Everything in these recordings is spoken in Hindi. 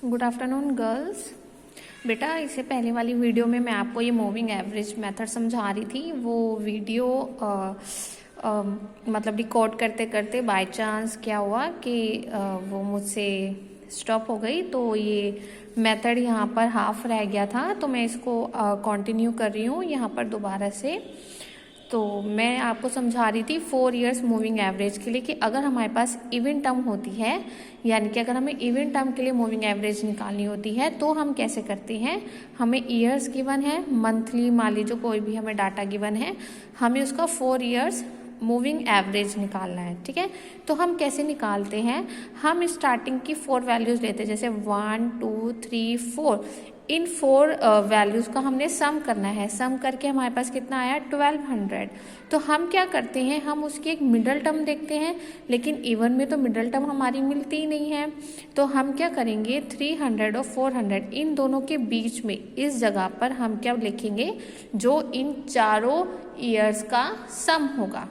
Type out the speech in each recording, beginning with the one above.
Good afternoon girls. बेटा इससे पहले वाली वीडियो में मैं आपको ये मूविंग एवरेज मेथड समझा रही थी। वो वीडियो मतलब रिकॉर्ड करते करते बाय चांस क्या हुआ कि वो मुझसे स्टॉप हो गई, तो ये मेथड यहाँ पर हाफ रह गया था, तो मैं इसको कंटिन्यू कर रही हूँ यहाँ पर दोबारा से। तो मैं आपको समझा रही थी 4 इयर्स मूविंग एवरेज के लिए कि अगर हमारे पास इवन टर्म होती है, यानी कि अगर हमें इवन टर्म के लिए मूविंग एवरेज निकालनी होती है तो हम कैसे करते हैं। हमें ईयर्स गिवन है, मंथली मान लीजिए कोई भी हमें डाटा गिवन है, हमें उसका 4 इयर्स मूविंग एवरेज निकालना है। ठीक है, तो हम कैसे निकालते हैं। हम स्टार्टिंग की 4 वैल्यूज लेते हैं, जैसे 1 2 3 4। इन 4 वैल्यूज का हमने सम करना है। सम करके हमारे पास कितना आया 1200। तो हम क्या करते हैं, हम उसकी एक मिडल टर्म देखते हैं, लेकिन इवन में तो मिडल टर्म हमारी मिलती ही नहीं है। तो हम क्या करेंगे 300 और 400 इन दोनों के बीच में इस जगह पर हम क्या लिखेंगे, जो इन चारों ईयर्स का सम होगा।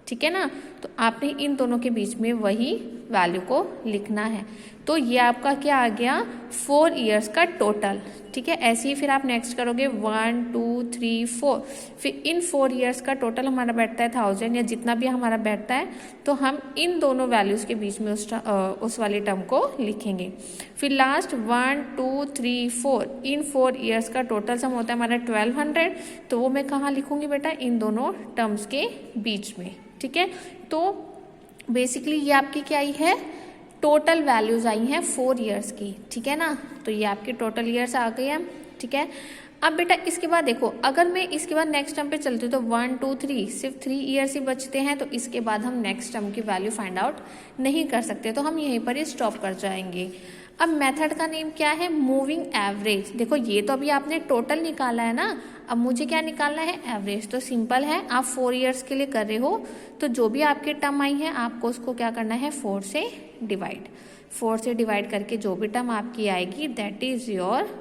ठीक है ना, तो आपने इन दोनों के बीच में वही वैल्यू को लिखना है। तो ये आपका क्या आ गया 4 इयर्स का टोटल। ठीक है, ऐसे ही फिर आप नेक्स्ट करोगे 1 2 3 4। फिर इन 4 इयर्स का टोटल हमारा बैठता है 1000 या जितना भी हमारा बैठता है, तो हम इन दोनों वैल्यूज के बीच में उस वाली टर्म को लिखेंगे। फिर लास्ट 1 2 3 4 इन 4 इयर्स का टोटल सम होता है हमारा 1200। तो वो मैं कहाँ लिखूंगी बेटा, इन दोनों टर्म्स के बीच में। ठीक है, तो बेसिकली ये आपकी क्या आई है, टोटल वैल्यूज आई हैं 4 इयर्स की। ठीक है ना, तो ये आपकी टोटल इयर्स आ गई है। ठीक है, अब बेटा इसके बाद देखो, अगर मैं इसके बाद नेक्स्ट टर्म पे चलती हूँ तो 1 2 3 सिर्फ 3 ईयर्स ही बचते हैं, तो इसके बाद हम नेक्स्ट टर्म की वैल्यू फाइंड आउट नहीं कर सकते, तो हम यहीं पर ही स्टॉप कर जाएंगे। अब मेथड का नेम क्या है, मूविंग एवरेज। देखो ये तो अभी आपने टोटल निकाला है ना, अब मुझे क्या निकालना है, एवरेज। तो सिंपल है, आप 4 इयर्स के लिए कर रहे हो, तो जो भी आपकी टर्म आई है आपको उसको क्या करना है 4 से डिवाइड। 4 से डिवाइड करके जो भी टर्म आपकी आएगी that is your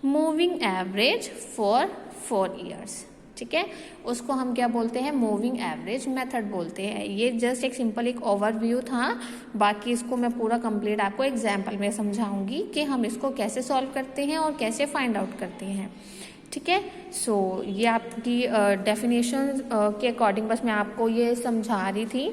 moving average for 4 years. ठीक है, उसको हम क्या बोलते हैं, मूविंग एवरेज मेथड बोलते हैं। ये जस्ट एक सिंपल एक ओवरव्यू था, बाकी इसको मैं पूरा कंप्लीट आपको एग्जाम्पल में समझाऊंगी कि हम इसको कैसे सॉल्व करते हैं और कैसे फाइंड आउट करते हैं। ठीक है, सो ये आपकी डेफिनेशन के अकॉर्डिंग बस मैं आपको ये समझा रही थी।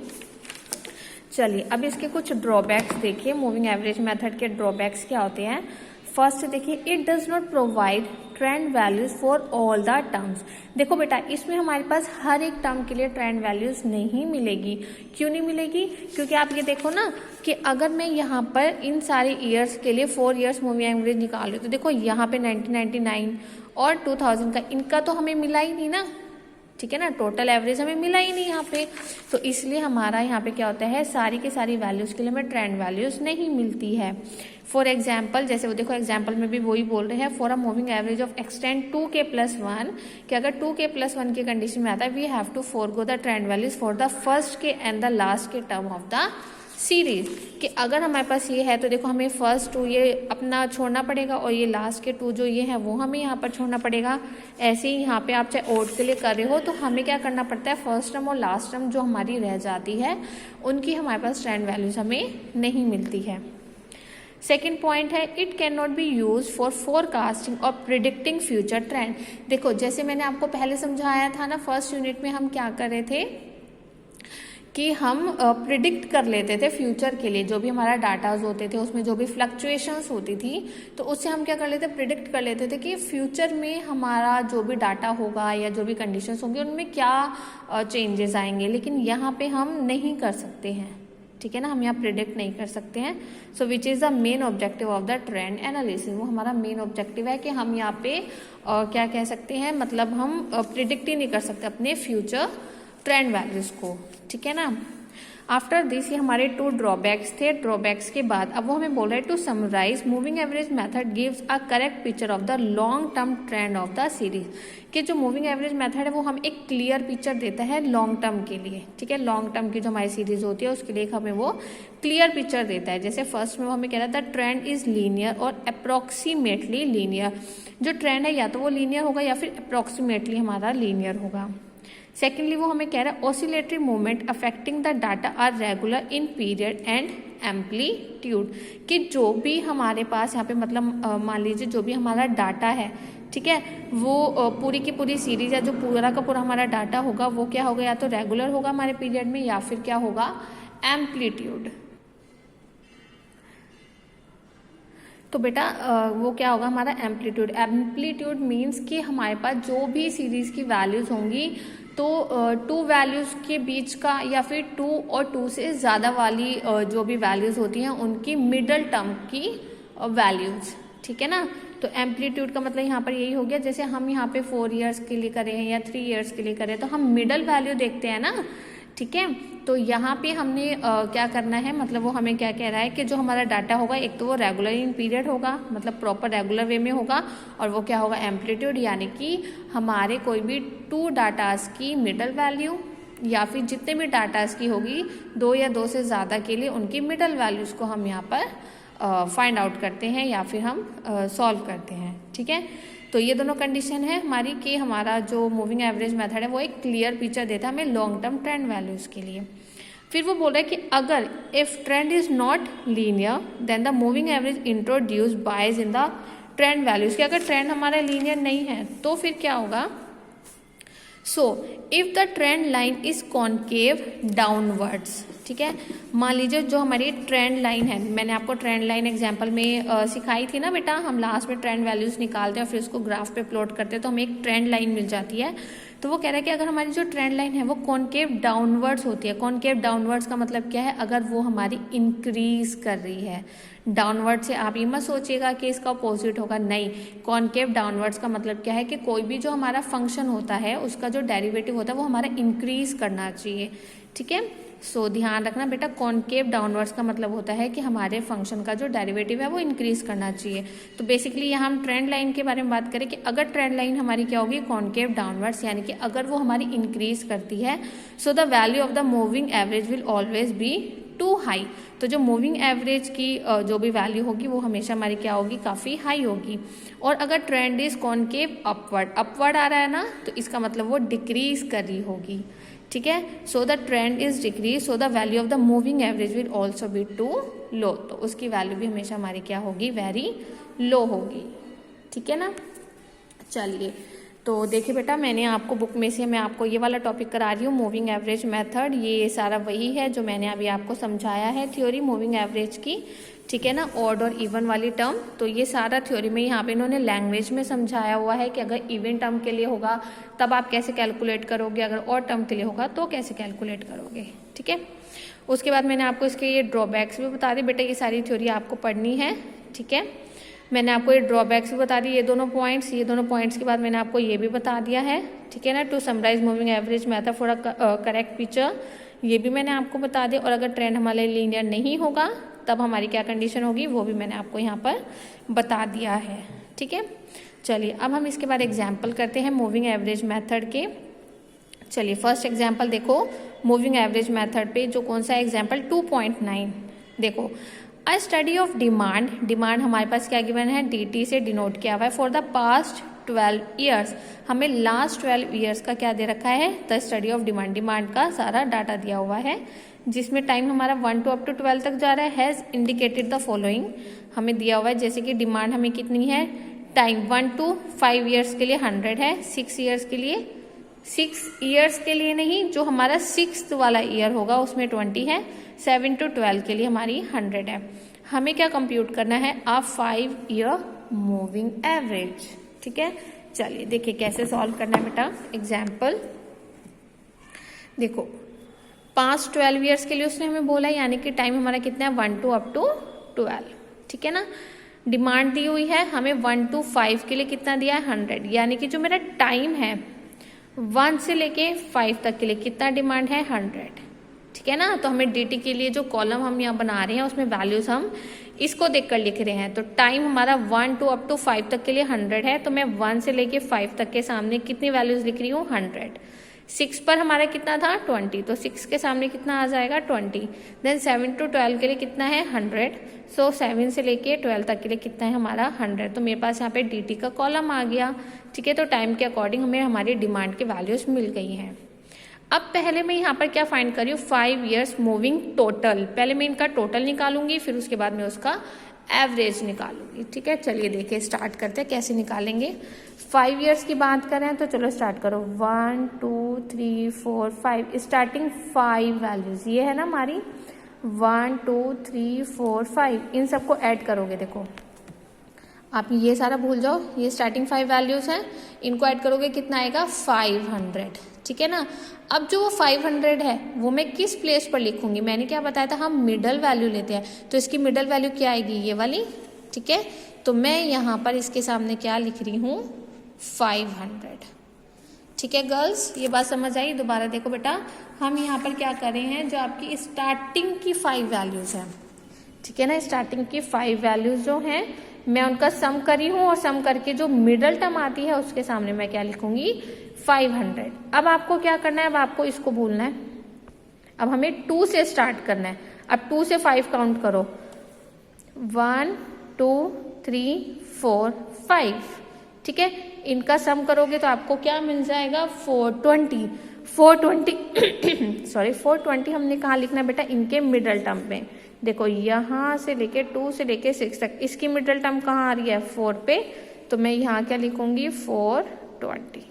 चलिए अब इसके कुछ ड्रॉबैक्स देखिए, मूविंग एवरेज मेथड के ड्रॉबैक्स क्या होते हैं। फर्स्ट देखिए, it does not provide trend values for all the terms. देखो बेटा इसमें हमारे पास हर एक टर्म के लिए ट्रेंड वैल्यूज नहीं मिलेगी। क्यों नहीं मिलेगी, क्योंकि आप ये देखो ना कि अगर मैं यहाँ पर इन सारे ईयर्स के लिए 4 इयर्स मूविंग एवरेज निकाल रही हूँ, तो देखो यहाँ पे 1999 और 2000 का इनका तो हमें मिला ही नहीं ना। ठीक है ना, टोटल एवरेज हमें मिला ही नहीं यहाँ पे, तो इसलिए हमारा यहाँ पे क्या होता है, सारी की सारी वैल्यूज के लिए हमें ट्रेंड वैल्यूज नहीं मिलती है। फॉर एग्जाम्पल जैसे वो देखो एग्जाम्पल में भी वही बोल रहे हैं, for a moving average of extent 2k+1, कि अगर 2k+1 की कंडीशन में आता है we have to forgo the trend values for the first k and the last k term of the series. कि अगर हमारे पास ये है तो देखो हमें फर्स्ट 2 ये अपना छोड़ना पड़ेगा और ये लास्ट के 2 जो ये है वो हमें यहाँ पर छोड़ना पड़ेगा। ऐसे ही यहाँ पे आप चाहे ओड के लिए कर रहे हो तो हमें क्या करना पड़ता है, फर्स्ट टर्म और लास्ट टर्म जो हमारी रह जाती है उनकी हमारे पास ट्रेंड वैल्यूज हमें नहीं मिलती है। सेकेंड पॉइंट है, it can not be use for forecasting और प्रिडिक्टिंग फ्यूचर ट्रेंड। देखो जैसे मैंने आपको पहले समझाया था ना, फर्स्ट यूनिट में हम क्या कर रहे थे कि हम प्रिडिक्ट कर लेते थे फ्यूचर के लिए, जो भी हमारा डाटाज होते थे उसमें जो भी फ्लक्चुएशंस होती थी, तो उससे हम क्या कर लेते, प्रिडिक्ट कर लेते थे कि फ्यूचर में हमारा जो भी डाटा होगा या जो भी कंडीशंस होंगी उनमें क्या चेंजेस आएंगे। लेकिन यहाँ पे हम नहीं कर सकते हैं। ठीक है ना, हम यहाँ प्रिडिक्ट नहीं कर सकते हैं। So which is the main objective of the trend analysis. वो हमारा मेन ऑब्जेक्टिव है कि हम यहाँ पे क्या कह सकते हैं, मतलब हम प्रिडिक्ट ही नहीं कर सकते अपने फ्यूचर ट्रेंड वैल्यूज को। ठीक है ना, आफ्टर दिस ये हमारे 2 ड्रॉबैक्स थे। ड्रॉबैक्स के बाद अब वो हमें बोल रहे हैं to summarise moving average method gives a correct picture of the long term trend of the series. कि जो मूविंग एवरेज मेथड है वो हम एक क्लियर पिक्चर देता है लॉन्ग टर्म के लिए। ठीक है, लॉन्ग टर्म की जो हमारी सीरीज होती है उसके लिए हमें वो क्लियर पिक्चर देता है। जैसे फर्स्ट में वो हमें कह रहा था ट्रेंड इज लीनियर और अप्रोक्सीमेटली लीनियर। जो ट्रेंड है या तो वो लीनियर होगा या फिर अप्रोक्सीमेटली हमारा लीनियर होगा। सेकेंडली वो हमें कह रहा है oscillatory movement affecting the data are regular in period and amplitude, कि जो भी हमारे पास यहाँ पे मतलब मान लीजिए जो भी हमारा डाटा है, ठीक है, वो पूरी की पूरी सीरीज या जो पूरा का पूरा हमारा डाटा होगा वो क्या होगा, या तो रेगुलर होगा हमारे पीरियड में या फिर क्या होगा, एम्पलीट्यूड। तो बेटा वो क्या होगा हमारा एम्पलीट्यूड। एम्पलीट्यूड मीन्स कि हमारे पास जो भी सीरीज की वैल्यूज होंगी तो टू वैल्यूज के बीच का या फिर 2 और 2 से ज़्यादा वाली जो भी वैल्यूज होती हैं उनकी मिडल टर्म की वैल्यूज, ठीक है ना। तो एम्पलीट्यूड का मतलब यहाँ पर यही हो गया, जैसे हम यहाँ पे 4 ईयर्स के लिए करें या 3 ईयर्स के लिए करें तो हम मिडल वैल्यू देखते हैं ना, ठीक है। तो यहाँ पे हमने क्या करना है, मतलब वो हमें क्या कह रहा है कि जो हमारा डाटा होगा एक तो वो रेगुलर इन पीरियड होगा, मतलब प्रॉपर रेगुलर वे में होगा, और वो क्या होगा, एम्पलीट्यूड, यानी कि हमारे कोई भी 2 डाटास की मिडल वैल्यू या फिर जितने भी डाटास की होगी 2 या 2 से ज़्यादा के लिए उनकी मिडल वैल्यूज़ को हम यहाँ पर फाइंड आउट करते हैं या फिर हम सॉल्व करते हैं, ठीक है। तो ये दोनों कंडीशन है हमारी कि हमारा जो मूविंग एवरेज मेथड है वो एक क्लियर पिक्चर देता है हमें लॉन्ग टर्म ट्रेंड वैल्यूज़ के लिए। फिर वो बोल रहा है कि अगर if trend is not linear then the moving average introduce bias in the trend values, कि अगर ट्रेंड हमारा लीनियर नहीं है तो फिर क्या होगा, so if the trend line is concave downwards, ठीक है। मान लीजिए जो हमारी ट्रेंड लाइन है, मैंने आपको ट्रेंड लाइन एग्जांपल में सिखाई थी ना बेटा, हम लास्ट में ट्रेंड वैल्यूज निकालते हैं और फिर उसको ग्राफ पे प्लॉट करते हैं तो हमें एक ट्रेंड लाइन मिल जाती है। तो वो कह रहा है कि अगर हमारी जो ट्रेंड लाइन है वो कॉन्केव डाउनवर्ड्स होती है। कॉन्केव डाउनवर्ड्स का मतलब क्या है, अगर वो हमारी इंक्रीज कर रही है। डाउनवर्ड से आप ये मत सोचिएगा कि इसका अपोजिट होगा, नहीं। कॉन्केव डाउनवर्ड्स का मतलब क्या है कि कोई भी जो हमारा फंक्शन होता है उसका जो डेरिवेटिव होता है वो हमारा इंक्रीज करना चाहिए, ठीक है। सो ध्यान रखना बेटा, कॉन्केव डाउनवर्ड्स का मतलब होता है कि हमारे फंक्शन का जो डेरिवेटिव है वो इंक्रीज करना चाहिए। तो बेसिकली यहाँ हम ट्रेंड लाइन के बारे में बात करें कि अगर ट्रेंड लाइन हमारी क्या होगी, कॉन्केव डाउनवर्ड्स, यानी कि अगर वो हमारी इंक्रीज करती है, so the value of the moving average will always be too high. तो जो मूविंग एवरेज की जो भी वैल्यू होगी वो हमेशा हमारी क्या होगी, काफ़ी हाई होगी। और अगर trend is concave upward, upward आ रहा है ना, तो इसका मतलब वो डिक्रीज कर रही होगी, ठीक है। So the trend is decrease, so the value of the moving average will also be too low, तो उसकी वैल्यू भी हमेशा हमारी क्या होगी, वेरी लो होगी, ठीक है ना। चलिए, तो देखिए बेटा, मैंने आपको बुक में से मैं आपको ये वाला टॉपिक करा रही हूँ, मूविंग एवरेज मेथड। ये सारा वही है जो मैंने अभी आपको समझाया है थ्योरी मूविंग एवरेज की, ठीक है ना, ऑड और इवन वाली टर्म। तो ये सारा थ्योरी में यहाँ पे इन्होंने लैंग्वेज में समझाया हुआ है कि अगर इवन टर्म के लिए होगा तब आप कैसे कैलकुलेट करोगे, अगर ऑड टर्म के लिए होगा तो कैसे कैलकुलेट करोगे, ठीक है। उसके बाद मैंने आपको इसके ये ड्रॉबैक्स भी बता दी बेटा, ये सारी थ्योरी आपको पढ़नी है, ठीक है। मैंने आपको ये ड्रॉबैक्स भी बता दी, ये दोनों पॉइंट्स के बाद मैंने आपको ये भी बता दिया है, ठीक है ना। To summarise moving average method for a correct picture, ये भी मैंने आपको बता दिया। और अगर ट्रेंड हमारे लीनियर नहीं होगा तब हमारी क्या कंडीशन होगी, वो भी मैंने आपको यहाँ पर बता दिया है, ठीक है। चलिए, अब हम इसके बाद एग्जाम्पल करते हैं मूविंग एवरेज मेथड के। चलिए, फर्स्ट एग्जाम्पल देखो मूविंग एवरेज मेथड पे, जो कौन सा एग्जाम्पल 2.9 देखो, अ स्टडी ऑफ डिमांड, डिमांड हमारे पास क्या गिवन है, dt से डिनोट किया हुआ है, फॉर द पास्ट 12 ईयर्स, हमें लास्ट 12 ईयर्स का क्या दे रखा है, the study of demand, demand का सारा डाटा दिया हुआ है, जिसमें टाइम हमारा 1 to up to 12 तक जा रहा है। हैज़ इंडिकेटेड द फॉलोइंग, हमें दिया हुआ है जैसे कि डिमांड हमें कितनी है, टाइम 1 to 5 ईयर्स के लिए 100 है, 6 ईयर्स के लिए, 6 ईयर्स के लिए नहीं, जो हमारा 6th वाला ईयर होगा उसमें 20 है, 7 to 12 के लिए हमारी 100 है। हमें क्या कंप्यूट करना है, आ 5 ईयर मूविंग एवरेज, ठीक है। चलिए देखिए कैसे सॉल्व करना है बेटा। एग्जाम्पल देखो, पास्ट 12 ईयर्स के लिए उसने हमें बोला है, यानी कि टाइम हमारा कितना है, 1 to up to 12, ठीक है ना। डिमांड दी हुई है हमें 1 to 5 के लिए कितना दिया है, 100, यानी कि जो मेरा टाइम है 1 से लेके 5 तक के लिए कितना डिमांड है, 100, ठीक है ना। तो हमें dt के लिए जो कॉलम हम यहाँ बना रहे हैं उसमें वैल्यूज हम इसको देखकर लिख रहे हैं। तो टाइम हमारा 1 to up to 5 तक के लिए 100 है, तो मैं 1 से लेके 5 तक के सामने कितनी वैल्यूज लिख रही हूँ, 100। 6 पर हमारा कितना था, 20, तो 6 के सामने कितना आ जाएगा, 20। देन 7 to 12 के लिए कितना है, 100। सो 7 से लेके 12 तक के लिए कितना है हमारा, 100। तो मेरे पास यहाँ पे dt का कॉलम आ गया, ठीक है। तो टाइम के अकॉर्डिंग हमें हमारी डिमांड की वैल्यूज मिल गई हैं। अब पहले मैं यहाँ पर क्या फाइंड कर रही हूँ, 5 ईयर्स मूविंग टोटल। पहले मैं इनका टोटल निकालूंगी, फिर उसके बाद मैं उसका एवरेज निकालूंगी। ठीक है, चलिए देखिए स्टार्ट करते हैं कैसे निकालेंगे। 5 ईयर्स की बात करें तो चलो स्टार्ट करो। 1 2 3 4 5, स्टार्टिंग 5 वैल्यूज ये है ना हमारी। 1 2 3 4 5, इन सबको ऐड करोगे। देखो आप ये सारा भूल जाओ, ये स्टार्टिंग 5 वैल्यूज हैं, इनको ऐड करोगे कितना आएगा 500। ठीक है ना। अब जो वो 500 है वो मैं किस प्लेस पर लिखूंगी, मैंने क्या बताया था, हम मिडल वैल्यू लेते हैं, तो इसकी मिडल वैल्यू क्या आएगी, ये वाली। ठीक है, तो मैं यहाँ पर इसके सामने क्या लिख रही हूँ, 500। ठीक है गर्ल्स, ये बात समझ आई। दोबारा देखो बेटा, हम यहाँ पर क्या कर रहे हैं, जो आपकी स्टार्टिंग की 5 वैल्यूज हैं, ठीक है ना, स्टार्टिंग की 5 वैल्यूज जो हैं मैं उनका सम करी हूँ, और सम करके जो मिडल टर्म आती है उसके सामने मैं क्या लिखूंगी, 500। अब आपको क्या करना है, अब आपको इसको भूलना है। अब हमें 2 से स्टार्ट करना है। अब 2 से 5 काउंट करो, 1 2 3 4 5। ठीक है, इनका सम करोगे तो आपको क्या मिल जाएगा, 420। 420 सॉरी 420 हमने कहाँ लिखना है बेटा, इनके मिडल टर्म में। देखो यहाँ से लेके 2 से लेके 6 तक इसकी मिडल टर्म कहाँ आ रही है, 4 पे, तो मैं यहाँ क्या लिखूंगी, 420।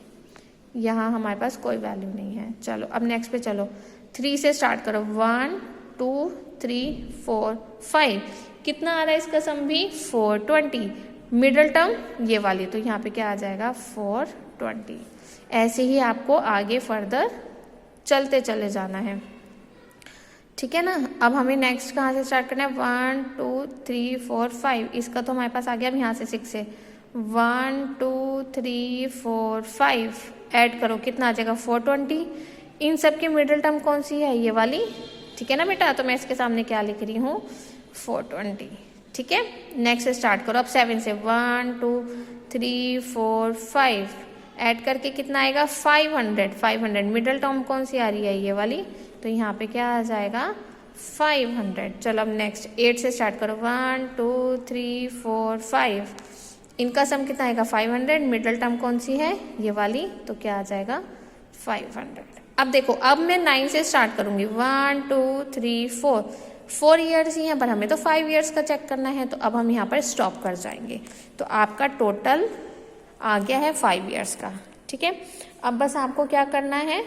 यहाँ हमारे पास कोई वैल्यू नहीं है। चलो अब नेक्स्ट पे चलो, 3 से स्टार्ट करो। 1 2 3 4 5, कितना आ रहा है इसका सम भी, 420। मिडल टर्म ये वाली, तो यहाँ पे क्या आ जाएगा, 420। ऐसे ही आपको आगे फर्दर चलते चले जाना है। ठीक है ना। अब हमें नेक्स्ट कहाँ से स्टार्ट करना है, 1 2 3 4 5, इसका तो हमारे पास आ गया। अब यहाँ से 6 से 1 2 3 4 5 ऐड करो, कितना आ जाएगा, 420। इन सब की मिडिल टर्म कौन सी है, ये वाली। ठीक है ना बेटा, तो मैं इसके सामने क्या लिख रही हूँ, 420। ठीक है, नेक्स्ट स्टार्ट करो। अब 7 से 1 2 3 4 5 ऐड करके कितना आएगा, 500। 500 मिडिल टर्म कौन सी आ रही है, ये वाली, तो यहाँ पे क्या आ जाएगा, 500। चलो अब नेक्स्ट 8 से स्टार्ट करो। 1 2 3 4 5, इनका सम कितना आएगा, 500। मिडिल टर्म कौन सी है, ये वाली, तो क्या आ जाएगा, 500। अब देखो, अब मैं 9 से स्टार्ट करूंगी। 1 2 3 4 ईयर्स ही हैं, पर हमें तो 5 ईयर्स का चेक करना है, तो अब हम यहाँ पर स्टॉप कर जाएंगे। तो आपका टोटल आ गया है 5 ईयर्स का। ठीक है, अब बस आपको क्या करना है,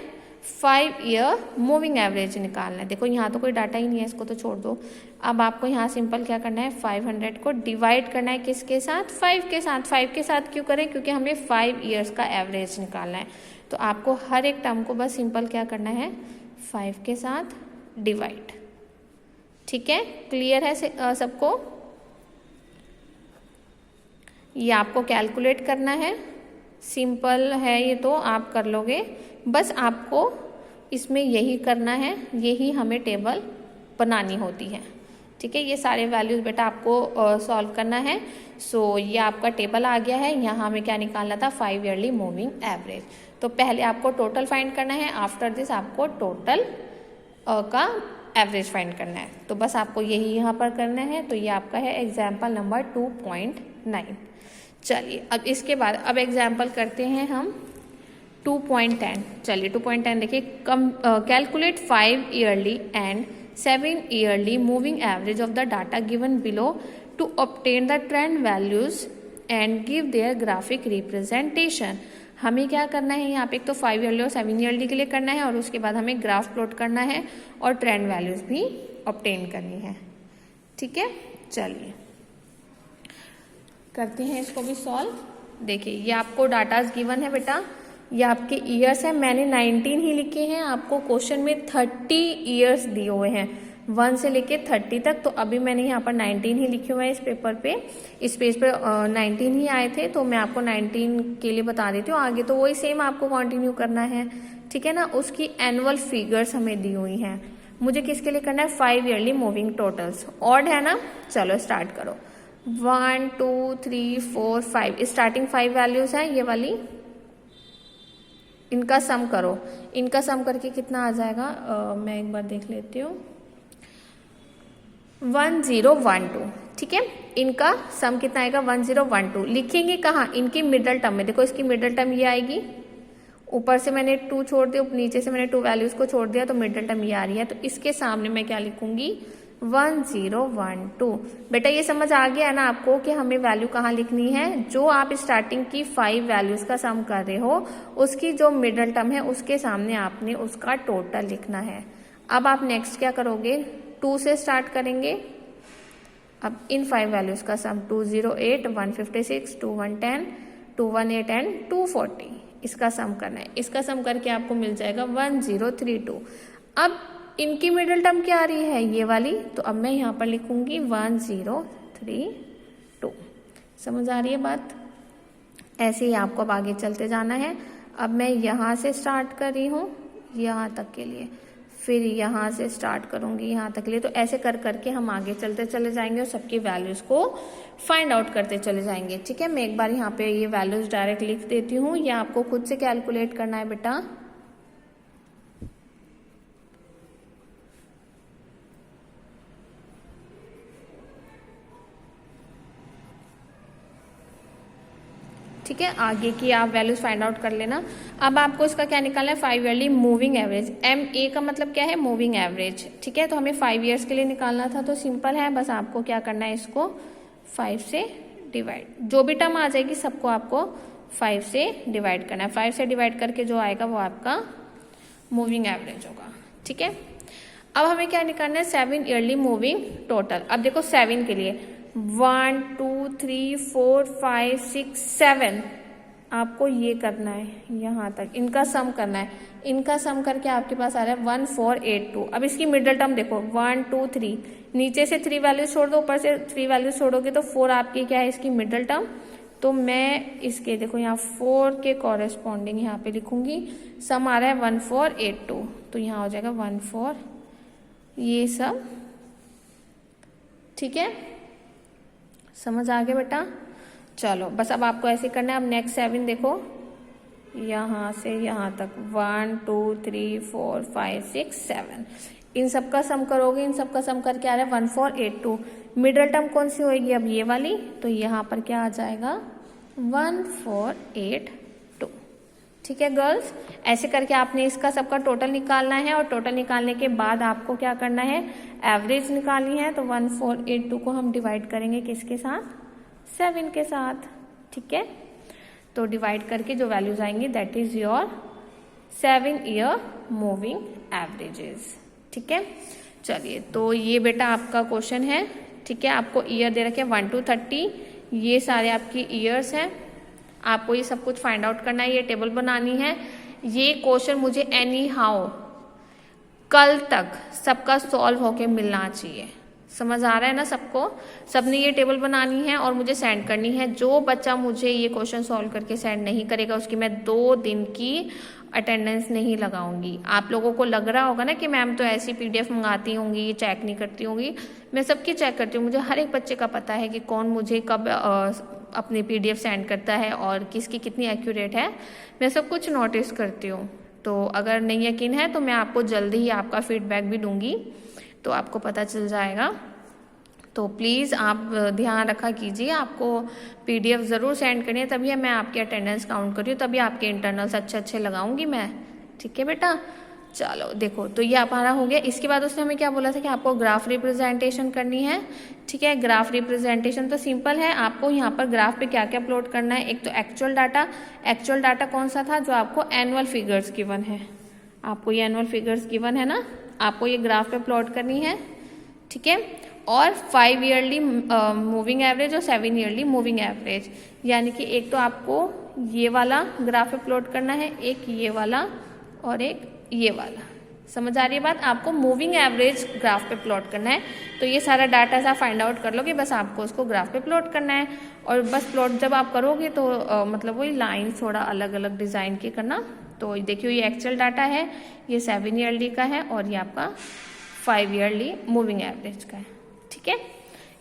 5 ईयर मूविंग एवरेज निकालना है। देखो यहाँ तो कोई डाटा ही नहीं है, इसको तो छोड़ दो। अब आपको यहाँ सिंपल क्या करना है, 500 को डिवाइड करना है किसके साथ, 5 के साथ। 5 के साथ क्यों करें, क्योंकि हमें 5 ईयर्स का एवरेज निकालना है। तो आपको हर एक टर्म को बस सिंपल क्या करना है, 5 के साथ डिवाइड। ठीक है, क्लियर है सबको। ये आपको कैलकुलेट करना है, सिंपल है ये, तो आप कर लोगे। बस आपको इसमें यही करना है, यही हमें टेबल बनानी होती है। ठीक है, ये सारे वैल्यूज बेटा आपको सॉल्व करना है। सो ये आपका टेबल आ गया है। यहाँ हमें क्या निकालना था, 5 ईयरली मूविंग एवरेज। तो पहले आपको टोटल फाइंड करना है, आफ्टर दिस आपको टोटल का एवरेज फाइंड करना है। तो बस आपको यही यहाँ पर करना है। तो ये आपका है एग्जाम्पल नंबर 2.9। चलिए अब इसके बाद अब एग्जाम्पल करते हैं हम 2.10। चलिए 2.10 देखिए, calculate 5 yearly and 7 yearly moving average of the data given below to obtain the trend values and give their graphic representation. हमें क्या करना है यहाँ पे, एक तो 5 ईयरली और 7 ईयरली के लिए करना है, और उसके बाद हमें ग्राफ प्लॉट करना है और ट्रेंड वैल्यूज भी ऑब्टेन करनी है। ठीक है, चलिए करते हैं इसको भी सॉल्व। देखिए ये आपको डाटाज गिवन है बेटा, ये आपके ईयर्स है। मैंने 19 ही लिखे हैं, आपको क्वेश्चन में 30 ईयर्स दिए हुए हैं, 1 से लेके 30 तक। तो अभी मैंने यहाँ पर 19 ही लिखे हुए हैं इस पेपर पे, इस पेज पे 19 ही आए थे, तो मैं आपको 19 के लिए बता देती हूँ। आगे तो वही सेम आपको कंटिन्यू करना है। ठीक है ना, उसकी एनुअल फिगर्स हमें दी हुई हैं। मुझे किसके लिए करना है, 5 ईयरली मूविंग टोटल्स। ऑड है ना, चलो स्टार्ट करो। 1 2 3 4 5, स्टार्टिंग 5 वैल्यूज हैं ये वाली, इनका सम करो। इनका सम करके कितना आ जाएगा, मैं एक बार देख लेती हूँ, 1012। ठीक है, इनका सम कितना आएगा, 1012। लिखेंगे कहाँ, इनकी मिडल टर्म में। देखो इसकी मिडल टर्म ये आएगी, ऊपर से मैंने 2 छोड़ दिया, नीचे से मैंने 2 वैल्यूज को छोड़ दिया, तो मिडिल टर्म ये आ रही है। तो इसके सामने मैं क्या लिखूंगी 1 0 1 2। बेटा ये समझ आ गया है ना आपको कि हमें वैल्यू कहाँ लिखनी है, जो आप स्टार्टिंग की 5 वैल्यूज का सम कर रहे हो उसकी जो मिडिल टर्म है उसके सामने आपने उसका टोटल लिखना है। अब आप नेक्स्ट क्या करोगे, 2 से स्टार्ट करेंगे। अब इन 5 वैल्यूज का सम 208 156 2110 218 एंड 240 इसका सम करना है। इसका सम करके आपको मिल जाएगा 1032। अब इनकी मिडिल टर्म क्या आ रही है, ये वाली, तो अब मैं यहाँ पर लिखूंगी 1032। समझ आ रही है बात? ऐसे ही आपको अब आगे चलते जाना है। अब मैं यहाँ से स्टार्ट कर रही हूँ यहाँ तक के लिए, फिर यहाँ से स्टार्ट करूँगी यहाँ तक के लिए। तो ऐसे कर करके हम आगे चलते चले जाएंगे और सबकी वैल्यूज़ को फाइंड आउट करते चले जाएंगे। ठीक है, मैं एक बार यहाँ पे ये वैल्यूज़ डायरेक्ट लिख देती हूँ, ये आपको खुद से कैलकुलेट करना है बेटा। ठीक है, आगे की आप वैल्यूज फाइंड आउट कर लेना। अब आपको इसका क्या निकालना है, 5 ईयरली मूविंग एवरेज। MA का मतलब क्या है, मूविंग एवरेज। ठीक है, तो हमें 5 ईयर्स के लिए निकालना था, तो सिंपल है, बस आपको क्या करना है, इसको 5 से डिवाइड, जो भी टर्म आ जाएगी सबको आपको 5 से डिवाइड करना है। 5 से डिवाइड करके जो आएगा वो आपका मूविंग एवरेज होगा। ठीक है, अब हमें क्या निकालना है, 7 ईयरली मूविंग टोटल। अब देखो 7 के लिए 1 2 3 4 5 6 7 आपको ये करना है, यहाँ तक इनका सम करना है। इनका सम करके आपके पास आ रहा है 1482। अब इसकी मिडिल टर्म देखो 1 2 3, नीचे से 3 वैल्यूज छोड़ दो, ऊपर से 3 वैल्यूज छोड़ोगे तो 4 आपकी क्या है, इसकी मिडिल टर्म। तो मैं इसके देखो यहाँ 4 के कॉरेस्पॉन्डिंग यहाँ पे लिखूंगी, सम आ रहा है 1482। तो यहाँ हो जाएगा 14 ये सब। ठीक है, समझ आ गया बेटा? चलो बस अब आपको ऐसे करना है। अब नेक्स्ट 7 देखो, यहाँ से यहाँ तक 1 2 3 4 5 6 7 इन सब का सम करोगे, इन सब का सम करके आ रहा है 1482। मिडिल टर्म कौन सी होगी, अब ये वाली, तो यहाँ पर क्या आ जाएगा 1482। ठीक है गर्ल्स, ऐसे करके आपने इसका सबका टोटल निकालना है और टोटल निकालने के बाद आपको क्या करना है, एवरेज निकालनी है। तो 1482 को हम डिवाइड करेंगे किसके साथ, 7 के साथ। ठीक है, तो डिवाइड करके जो वैल्यूज आएंगी that is your 7 year moving averages. ठीक है, चलिए तो ये बेटा आपका क्वेश्चन है। ठीक है, आपको ईयर दे रखे 1 to 30, ये सारे आपकी ईयर्स हैं। आपको ये सब कुछ फाइंड आउट करना है, ये टेबल बनानी है। ये क्वेश्चन मुझे एनी हाउ कल तक सबका सॉल्व होके मिलना चाहिए। समझ आ रहा है ना सबको? सबने ये टेबल बनानी है और मुझे सेंड करनी है। जो बच्चा मुझे ये क्वेश्चन सॉल्व करके सेंड नहीं करेगा उसकी मैं 2 दिन की अटेंडेंस नहीं लगाऊंगी। आप लोगों को लग रहा होगा ना कि मैम तो ऐसी PDF मंगाती होंगी, ये चेक नहीं करती होंगी। मैं सबकी चेक करती हूँ, मुझे हर एक बच्चे का पता है कि कौन मुझे कब अपनी PDF सेंड करता है और किसकी कितनी एक्यूरेट है, मैं सब कुछ नोटिस करती हूँ। तो अगर नहीं यकीन है तो मैं आपको जल्दी ही आपका फीडबैक भी दूंगी, तो आपको पता चल जाएगा। तो प्लीज़ आप ध्यान रखा कीजिए, आपको PDF ज़रूर सेंड करनी है, तभी मैं आपकी अटेंडेंस काउंट कर रही हूँ, तभी आपके इंटरनल्स अच्छे लगाऊंगी मैं। ठीक है बेटा, चलो देखो तो ये हमारा हो गया। इसके बाद उसने हमें क्या बोला था कि आपको ग्राफ रिप्रेजेंटेशन करनी है। ठीक है, ग्राफ रिप्रेजेंटेशन तो सिंपल है, आपको यहाँ पर ग्राफ पे क्या क्या प्लॉट करना है। एक तो एक्चुअल डाटा कौन सा था, जो आपको एनुअल फिगर्स गिवन है। आपको ये एनुअल फिगर्स गिवन है ना, आपको ये ग्राफ पे प्लॉट करनी है। ठीक है, और 5 ईयरली मूविंग एवरेज और 7 ईयरली मूविंग एवरेज, यानी कि एक तो आपको ये वाला ग्राफ पे प्लॉट करना है, एक ये वाला और एक ये वाला। समझ आ रही है बात? आपको मूविंग एवरेज ग्राफ पे प्लॉट करना है। तो ये सारा डाटा सा फाइंड आउट कर लोगे, बस आपको उसको ग्राफ पे प्लॉट करना है। और बस प्लॉट जब आप करोगे तो मतलब वही लाइन थोड़ा अलग अलग डिज़ाइन की करना। तो देखियो ये एक्चुअल डाटा है, ये 7 ईयरली का है और ये आपका 5 ईयरली मूविंग एवरेज का है। ठीक है,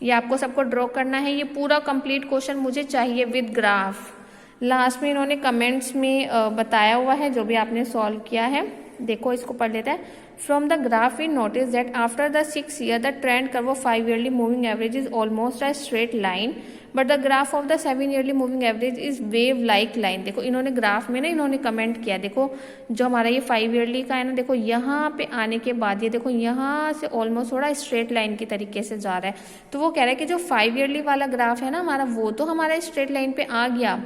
ये आपको सबको ड्रॉ करना है। ये पूरा कंप्लीट क्वेश्चन मुझे चाहिए विद ग्राफ। लास्ट में इन्होंने कमेंट्स में बताया हुआ है जो भी आपने सॉल्व किया है। देखो इसको पढ़ लेते हैं। From the graph we notice that after the 6 year the trend curve of 5 yearly moving average is almost a straight line but the graph of the 7 yearly moving average is wave like line. देखो इन्होंने ग्राफ में ना इन्होंने कमेंट किया, देखो जो हमारा ये 5 ईयरली का है ना, देखो यहाँ पे आने के बाद ये देखो यहाँ से ऑलमोस्ट थोड़ा स्ट्रेट लाइन की तरीके से जा रहा है। तो वो कह रहा है कि जो 5 ईयरली वाला ग्राफ है ना हमारा, वो तो हमारा स्ट्रेट लाइन पे आ गया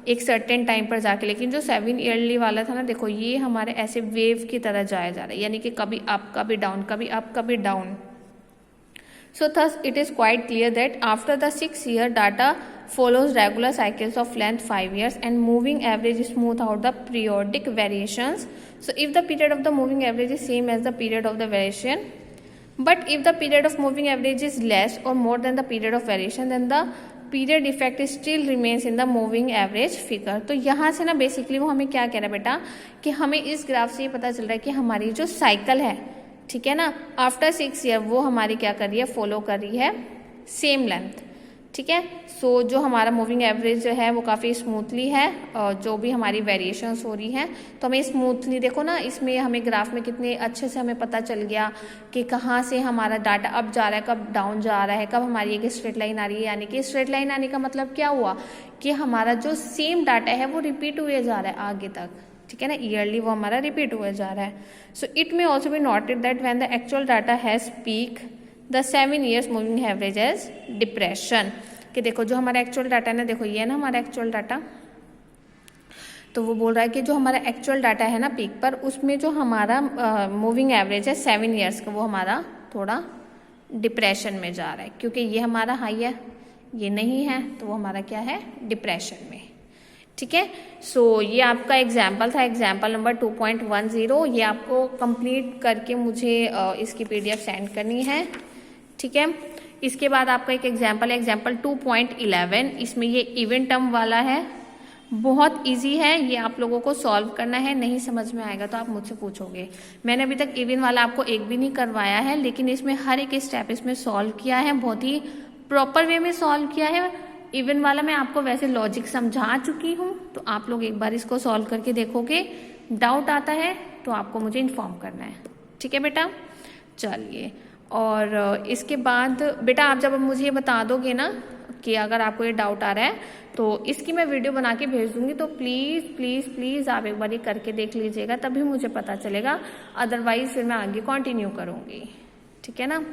एक सर्टेन टाइम पर जाके, लेकिन जो 7 ईयरली वाला था ना, देखो ये हमारे ऐसे वेव की तरह जाया जा रहा है, यानी कि कभी अप कभी डाउन, कभी अप कभी down. So thus it is quite clear that after the 6-year data follows regular cycles of length 5 years and moving average smooth out the periodic variations. So if the period of the moving average is same as the period of the variation, but if the period of moving average is less or more than the period of variation, then the period effect still remains in the moving average figure. तो यहाँ से ना बेसिकली वो हमें क्या कह रहा है बेटा, कि हमें इस ग्राफ से ये पता चल रहा है कि हमारी जो साइकिल है, ठीक है ना, आफ्टर 6 ईयर वो हमारी क्या कर रही है, फॉलो कर रही है सेम लेंथ, ठीक है। सो जो हमारा मूविंग एवरेज जो है वो काफ़ी स्मूथली है, और जो भी हमारी वेरिएशंस हो रही हैं तो हमें स्मूथली, देखो ना इसमें हमें ग्राफ में कितने अच्छे से हमें पता चल गया कि कहाँ से हमारा डाटा अप जा रहा है, कब डाउन जा रहा है, कब हमारी एक स्ट्रेट लाइन आ रही है। यानी कि स्ट्रेट लाइन आने का मतलब क्या हुआ कि हमारा जो सेम डाटा है वो रिपीट हुए जा रहा है आगे तक, ठीक है ना, ईयरली वो हमारा रिपीट हुए जा रहा है। So it may also be noted that when the actual data has peak the 7 years moving average age depression. कि देखो जो हमारा एक्चुअल डाटा है ना, देखो ये है ना हमारा एक्चुअल डाटा, तो वो बोल रहा है कि जो हमारा एक्चुअल डाटा है ना पीक पर, उसमें जो हमारा मूविंग एवरेज है 7 ईयर्स का, वो हमारा थोड़ा डिप्रेशन में जा रहा है, क्योंकि ये हमारा हाई है, ये नहीं है, तो वो हमारा क्या है, डिप्रेशन में, ठीक है। सो ये आपका एग्जाम्पल था, एग्जाम्पल नंबर 2.10। ये आपको कंप्लीट करके मुझे इसकी PDF सेंड करनी है, ठीक है। इसके बाद आपका एक एग्जाम्पल है, एग्जाम्पल 2.11। इसमें ये इवेंट टर्म वाला है, बहुत इजी है, ये आप लोगों को सॉल्व करना है। नहीं समझ में आएगा तो आप मुझसे पूछोगे। मैंने अभी तक इवन वाला आपको एक भी नहीं करवाया है, लेकिन इसमें हर एक स्टेप इसमें सॉल्व किया है, बहुत ही प्रॉपर वे में सॉल्व किया है। इवन वाला मैं आपको वैसे लॉजिक समझा चुकी हूँ, तो आप लोग एक बार इसको सॉल्व करके देखोगे। डाउट आता है तो आपको मुझे इन्फॉर्म करना है, ठीक है बेटा। चलिए, और इसके बाद बेटा आप जब मुझे ये बता दोगे ना कि अगर आपको ये डाउट आ रहा है, तो इसकी मैं वीडियो बना के भेज दूंगी, तो प्लीज़ प्लीज़ प्लीज़ आप एक बार ये करके देख लीजिएगा, तभी मुझे पता चलेगा, अदरवाइज फिर मैं आगे कंटिन्यू करूँगी, ठीक है ना।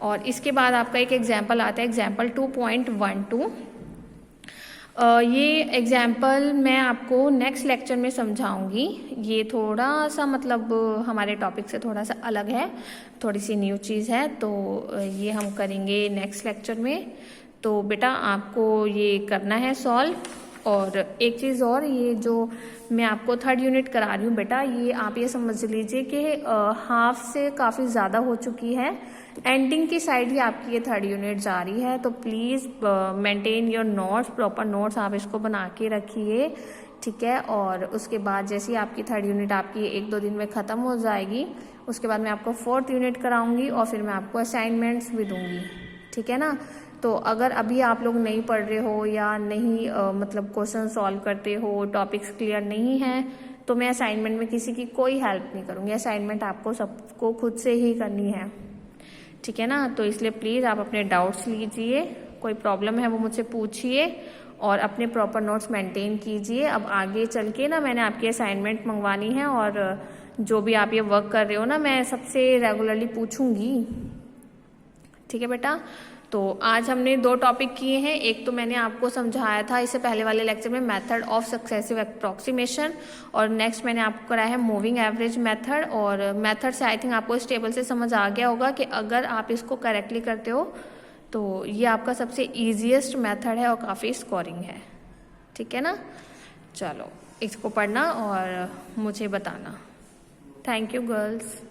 और इसके बाद आपका एक एग्जाम्पल आता है, एग्जाम्पल 2.12। ये एग्जाम्पल मैं आपको नेक्स्ट लेक्चर में समझाऊंगी। ये थोड़ा सा मतलब हमारे टॉपिक से थोड़ा सा अलग है, थोड़ी सी न्यू चीज़ है, तो ये हम करेंगे नेक्स्ट लेक्चर में। तो बेटा आपको ये करना है सॉल्व। और एक चीज़ और, ये जो मैं आपको 3rd यूनिट करा रही हूँ बेटा, ये आप ये समझ लीजिए कि हाफ से काफ़ी ज़्यादा हो चुकी है, एंडिंग की साइड ही आपकी ये 3rd यूनिट जा रही है। तो please maintain your notes, proper notes आप इसको बना के रखिए, ठीक है। और उसके बाद जैसे ही आपकी 3rd यूनिट आपकी 1-2 दिन में ख़त्म हो जाएगी, उसके बाद मैं आपको 4th यूनिट कराऊंगी और फिर मैं आपको असाइनमेंट्स भी दूंगी, ठीक है ना। तो अगर अभी आप लोग नहीं पढ़ रहे हो या नहीं मतलब क्वेश्चन सॉल्व करते हो, टॉपिक्स क्लियर नहीं हैं, तो मैं असाइनमेंट में किसी की कोई हेल्प नहीं करूँगी। असाइनमेंट आपको सबको खुद से ही करनी है, ठीक है ना। तो इसलिए प्लीज़ आप अपने डाउट्स लीजिए, कोई प्रॉब्लम है वो मुझसे पूछिए और अपने प्रॉपर नोट्स मेंटेन कीजिए। अब आगे चल के ना मैंने आपकी असाइनमेंट मंगवानी है, और जो भी आप ये वर्क कर रहे हो ना, मैं सबसे रेगुलरली पूछूंगी, ठीक है बेटा। तो आज हमने 2 टॉपिक किए हैं। एक तो मैंने आपको समझाया था इससे पहले वाले लेक्चर में, मेथड ऑफ सक्सेसिव अप्रॉक्सीमेशन, और नेक्स्ट मैंने आपको कराया है मूविंग एवरेज मेथड। और मेथड से आई थिंक आपको इस टेबल से समझ आ गया होगा कि अगर आप इसको करेक्टली करते हो तो ये आपका सबसे ईजीएस्ट मेथड है और काफ़ी स्कोरिंग है, ठीक है ना। चलो इसको पढ़ना और मुझे बताना। Thank you girls.